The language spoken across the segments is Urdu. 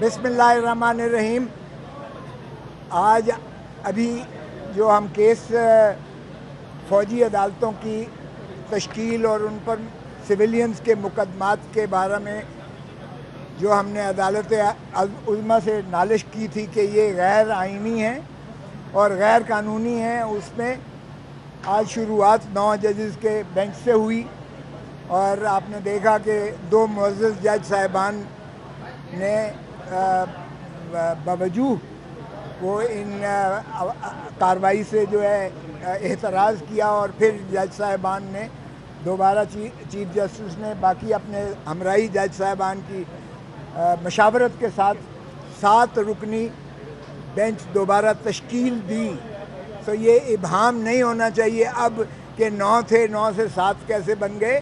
بسم اللہ الرحمن الرحیم. آج ابھی جو ہم کیس فوجی عدالتوں کی تشکیل اور ان پر سویلینز کے مقدمات کے بارے میں جو ہم نے عدالت عظمیٰ سے نالش کی تھی کہ یہ غیر آئینی ہیں اور غیر قانونی ہیں، اس میں آج شروعات 9 ججز کے بینچ سے ہوئی. اور آپ نے دیکھا کہ 2 معزز جج صاحبان نے باوجود وہ ان کارروائی سے جو ہے اعتراض کیا، اور پھر جج صاحبان نے دوبارہ چیف جسٹس نے باقی اپنے ہمراہی جج صاحبان کی مشاورت کے ساتھ 7 رکنی بینچ دوبارہ تشکیل دی. تو یہ ابہام نہیں ہونا چاہیے اب کہ 9 تھے، 9 سے 7 کیسے بن گئے.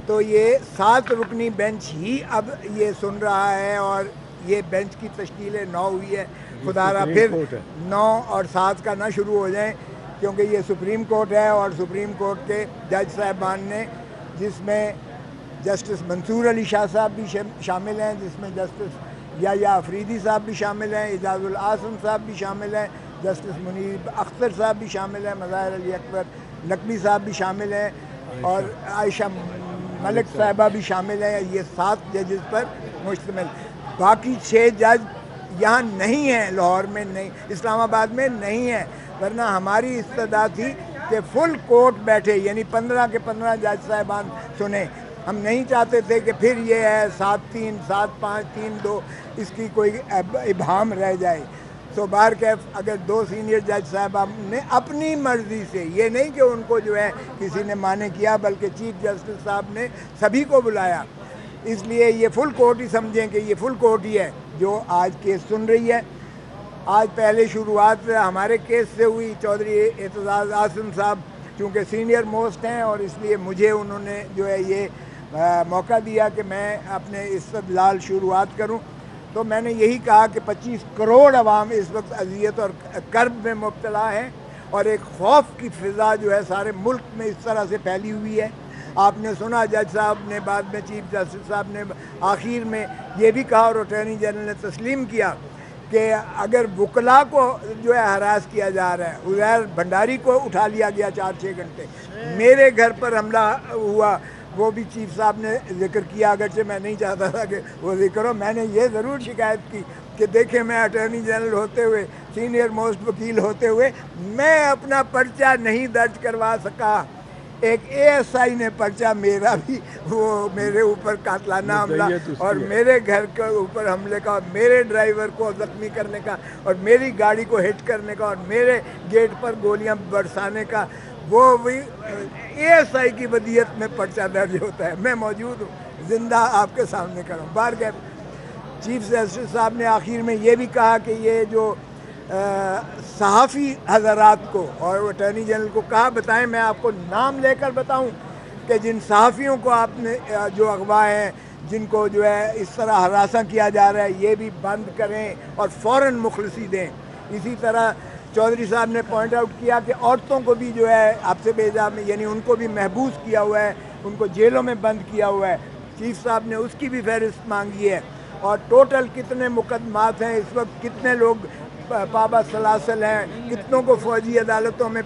تو یہ 7 رکنی بینچ ہی اب یہ سن رہا ہے، اور یہ بینچ کی تشکیل 9 ہوئی ہے. خدا را پھر 9 اور 7 کا نہ شروع ہو جائیں، کیونکہ یہ سپریم کورٹ ہے، اور سپریم کورٹ کے جج صاحبان نے، جس میں جسٹس منصور علی شاہ صاحب بھی شامل ہیں، جس میں جسٹس یحییٰ افریدی صاحب بھی شامل ہیں، اعجاز العاصم صاحب بھی شامل ہیں، جسٹس منیب اختر صاحب بھی شامل ہیں، مظاہر علی اکبر لکھوی صاحب بھی شامل ہیں، اور عائشہ ملک صاحبہ بھی شامل ہیں. یہ 7 ججز پر مشتمل. باقی 6 جج یہاں نہیں ہیں، لاہور میں نہیں، اسلام آباد میں نہیں ہیں، ورنہ ہماری استدعا تھی کہ فل کورٹ بیٹھے، یعنی 15 کے 15 جج صاحبان سنیں. ہم نہیں چاہتے تھے کہ پھر یہ ہے 7-3 7-5-3-2 اس کی کوئی ابہام رہ جائے. تو بہرکیف اگر 2 سینئر جج صاحبان نے اپنی مرضی سے، یہ نہیں کہ ان کو جو ہے کسی نے مانے کیا، بلکہ چیف جسٹس صاحب نے سبھی کو بلایا، اس لیے یہ فل کورٹ ہی سمجھیں کہ یہ فل کورٹ ہی ہے جو آج کیس سن رہی ہے. آج پہلے شروعات ہمارے کیس سے ہوئی. چودھری اعتزاز اعظم صاحب چونکہ سینئر موسٹ ہیں، اور اس لیے مجھے انہوں نے جو ہے یہ موقع دیا کہ میں اپنے استدلال شروعات کروں. تو میں نے یہی کہا کہ 25 کروڑ عوام اس وقت اذیت اور کرب میں مبتلا ہیں، اور ایک خوف کی فضا جو ہے سارے ملک میں اس طرح سے پھیلی ہوئی ہے. آپ نے سنا جج صاحب نے بعد میں، چیف جسٹس صاحب نے آخر میں یہ بھی کہا، اور اٹارنی جنرل نے تسلیم کیا کہ اگر وکلاء کو جو ہے ہراس کیا جا رہا ہے، عزیر بھنڈاری کو اٹھا لیا گیا 4-6 گھنٹے، میرے گھر پر حملہ ہوا، وہ بھی چیف صاحب نے ذکر کیا، اگرچہ میں نہیں چاہتا تھا کہ وہ ذکر ہو. میں نے یہ ضرور شکایت کی کہ دیکھیں، میں اٹارنی جنرل ہوتے ہوئے، سینئر موسٹ وکیل ہوتے ہوئے، میں اپنا پرچہ نہیں درج کروا سکا. ایک اے ایس آئی نے پرچہ میرا بھی، وہ میرے اوپر قاتلانہ حملہ اور میرے گھر کے اوپر حملے کا، اور میرے ڈرائیور کو زخمی کرنے کا، اور میری گاڑی کو ہٹ کرنے کا، اور میرے گیٹ پر گولیاں برسانے کا، وہ بھی اے ایس آئی کی ودیت میں پرچہ درج ہوتا ہے. میں موجود ہوں، زندہ آپ کے سامنے کروں. بہرکیف چیف جسٹس صاحب نے آخر میں یہ بھی کہا کہ یہ جو صحافی حضرات کو، اور اٹارنی جنرل کو کہا بتائیں، میں آپ کو نام لے کر بتاؤں کہ جن صحافیوں کو آپ نے جو اغوا ہیں، جن کو جو ہے اس طرح ہراساں کیا جا رہا ہے، یہ بھی بند کریں اور فوراً مخلصی دیں. اسی طرح چودھری صاحب نے پوائنٹ آؤٹ کیا کہ عورتوں کو بھی جو ہے آپ سے بیجا میں، یعنی ان کو بھی محبوس کیا ہوا ہے، ان کو جیلوں میں بند کیا ہوا ہے. چیف صاحب نے اس کی بھی فہرست مانگی ہے، اور ٹوٹل کتنے مقدمات ہیں اس وقت، کتنے لوگ پابا سلاسل ہیں، کتنوں کو فوجی عدالتوں میں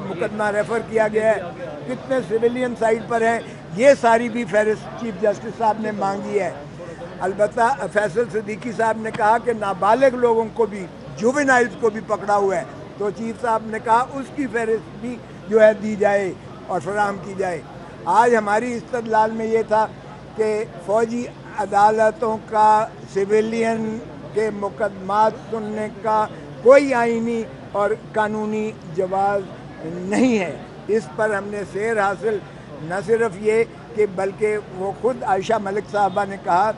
مقدمہ ریفر کیا گیا ہے، کتنے سویلین سائٹ پر ہیں، یہ ساری بھی فہرست چیف جسٹس صاحب نے مانگی ہے. البتہ فیصل صدیقی صاحب نے کہا کہ نابالغ لوگوں کو بھی، جوونائلز کو بھی پکڑا ہوا ہے، تو چیف صاحب نے کہا اس کی فہرست بھی جو ہے دی جائے اور فراہم کی جائے. آج ہماری استدلال میں یہ تھا کہ فوجی عدالتوں کا سویلین کے مقدمات سننے کا کوئی آئینی اور قانونی جواز نہیں ہے. اس پر ہم نے سیر حاصل، نہ صرف یہ کہ بلکہ وہ خود عائشہ ملک صاحبہ نے کہا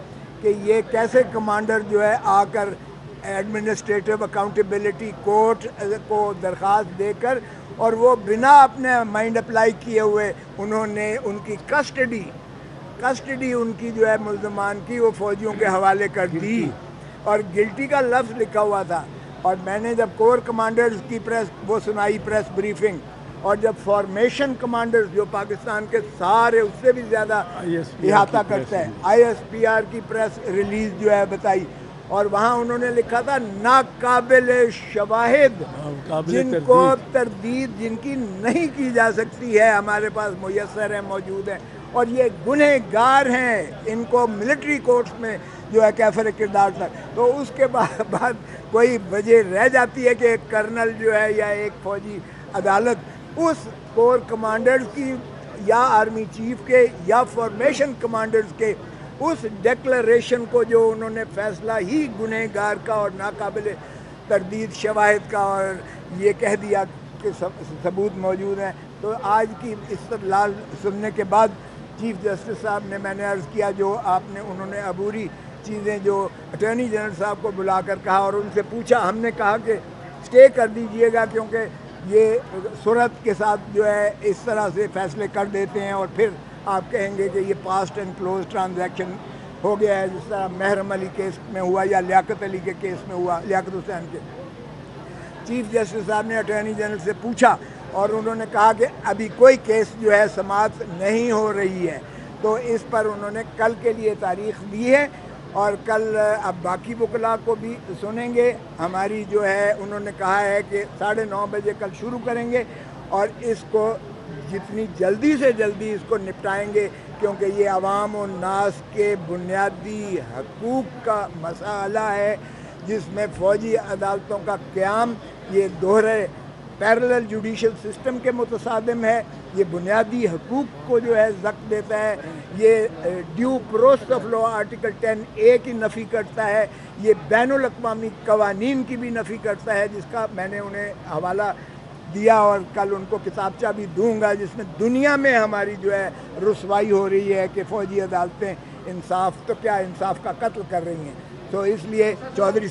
کہ یہ کیسے کمانڈر جو ہے آ کر ایڈمنسٹریٹو اکاؤنٹیبلٹی کورٹ کو درخواست دے کر، اور وہ بنا اپنے مائنڈ اپلائی کیے ہوئے انہوں نے ان کی کسٹڈی ان کی جو ہے ملزمان کی، وہ فوجیوں کے حوالے کر دی، اور گلٹی کا لفظ لکھا ہوا تھا. اور میں نے جب کور کمانڈرز کی وہ سنائی پریس بریفنگ، اور جب فارمیشن کمانڈرز جو پاکستان کے سارے اس سے بھی زیادہ احاطہ کرتا ہے، آئی ایس پی آر کی پریس ریلیز جو ہے بتائی، اور وہاں انہوں نے لکھا تھا ناقابل شواہد، جن کو تردید جن کی نہیں کی جا سکتی ہے، ہمارے پاس میسر ہیں، موجود ہیں، اور یہ گنہگار ہیں، ان کو ملٹری کورٹس میں جو ہے کیفر کردار تک. تو اس کے بعد کوئی وجہ رہ جاتی ہے کہ ایک کرنل جو ہے یا ایک فوجی عدالت اس کور کمانڈرز کی یا آرمی چیف کے یا فارمیشن کمانڈرز کے اس ڈیکلریشن کو جو انہوں نے فیصلہ ہی گنہگار کا اور ناقابل تردید شواہد کا اور یہ کہہ دیا کہ ثبوت موجود ہیں. تو آج کی استدلال سننے کے بعد چیف جسٹس صاحب نے، میں نے عرض کیا جو انہوں نے عبوری چیزیں جو اٹارنی جنرل صاحب کو بلا کر کہا اور ان سے پوچھا، ہم نے کہا کہ اسٹے کر دیجئے گا کیونکہ یہ صورت کے ساتھ جو ہے اس طرح سے فیصلے کر دیتے ہیں اور پھر آپ کہیں گے کہ یہ پاسٹ اینڈ کلوز ٹرانزیکشن ہو گیا ہے، جس طرح محرم علی کیس میں ہوا یا لیاقت علی کے کیس میں ہوا، لیاقت حسین کے. چیف جسٹس صاحب نے اٹارنی جنرل سے پوچھا اور انہوں نے کہا کہ ابھی کوئی کیس جو ہے سماعت نہیں ہو رہی ہے. تو اس پر انہوں نے کل کے لیے تاریخ دی ہے اور کل اب باقی وکلاء کو بھی سنیں گے. ہماری جو ہے انہوں نے کہا ہے کہ 9:30 بجے کل شروع کریں گے اور اس کو جتنی جلدی سے جلدی اس کو نپٹائیں گے، کیونکہ یہ عوام و ناس کے بنیادی حقوق کا مسئلہ ہے جس میں فوجی عدالتوں کا قیام یہ دوہرے پیرلل جوڈیشل سسٹم کے متصادم ہے، یہ بنیادی حقوق کو جو ہے زخم دیتا ہے، یہ due process of law article 10A کی نفی کرتا ہے، یہ بین الاقوامی قوانین کی بھی نفی کرتا ہے، جس کا میں نے انہیں حوالہ دیا اور کل ان کو کتابچہ بھی دوں گا جس میں دنیا میں ہماری جو ہے رسوائی ہو رہی ہے کہ فوجی عدالتیں انصاف تو کیا انصاف کا قتل کر رہی ہیں. تو اس لیے چودھری